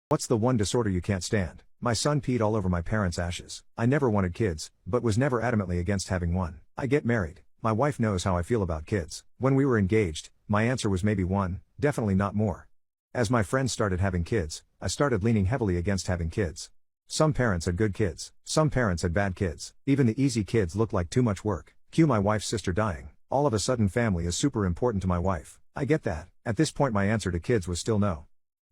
What's the one disorder you can't stand? My son peed all over my parents' ashes. I never wanted kids, but was never adamantly against having one. I get married. My wife knows how I feel about kids. When we were engaged, my answer was maybe one, definitely not more. As my friends started having kids, I started leaning heavily against having kids. Some parents had good kids. Some parents had bad kids. Even the easy kids looked like too much work. Cue my wife's sister dying. All of a sudden family is super important to my wife. I get that. At this point my answer to kids was still no.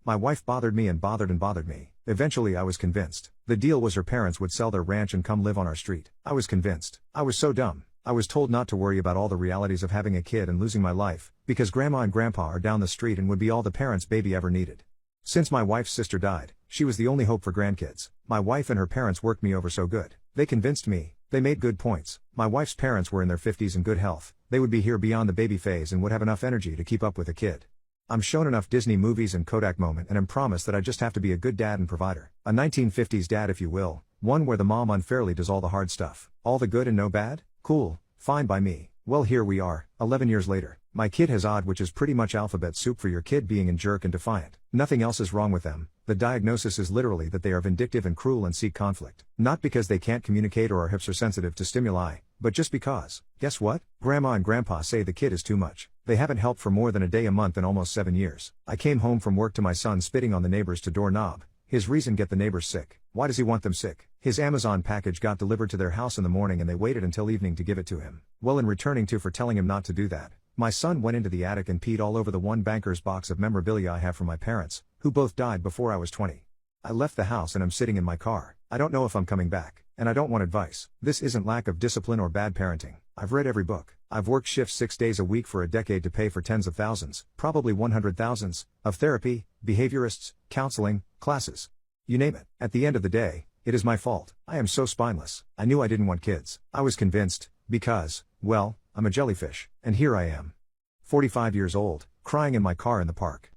My wife bothered me and bothered me. Eventually I was convinced. The deal was her parents would sell their ranch and come live on our street. I was convinced. I was so dumb. I was told not to worry about all the realities of having a kid and losing my life, because grandma and grandpa are down the street and would be all the parents baby ever needed. Since my wife's sister died, she was the only hope for grandkids. My wife and her parents worked me over so good. They convinced me. They made good points. My wife's parents were in their 50s and good health. They would be here beyond the baby phase and would have enough energy to keep up with a kid. I'm shown enough Disney movies and Kodak moment and am promised that I just have to be a good dad and provider. A 1950s dad if you will, one where the mom unfairly does all the hard stuff. All the good and no bad? Cool, fine by me. Well here we are, 11 years later. My kid has OD, which is pretty much alphabet soup for your kid being a jerk and defiant. Nothing else is wrong with them. The diagnosis is literally that they are vindictive and cruel and seek conflict. Not because they can't communicate or our hips are sensitive to stimuli, but just because. Guess what? Grandma and grandpa say the kid is too much. They haven't helped for more than a day a month in almost 7 years. I came home from work to my son spitting on the neighbors to doorknob. His reason: get the neighbors sick. Why does he want them sick? His Amazon package got delivered to their house in the morning and they waited until evening to give it to him. Well, in returning to for telling him not to do that, my son went into the attic and peed all over the one banker's box of memorabilia I have from my parents, who both died before I was 20. I left the house and I'm sitting in my car. I don't know if I'm coming back, and I don't want advice. This isn't lack of discipline or bad parenting. I've read every book. I've worked shifts 6 days a week for a decade to pay for tens of thousands, probably 100,000s, of therapy, behaviorists, counseling, classes. You name it. At the end of the day, it is my fault. I am so spineless. I knew I didn't want kids. I was convinced, because, well, I'm a jellyfish, and here I am. 45 years old, crying in my car in the park.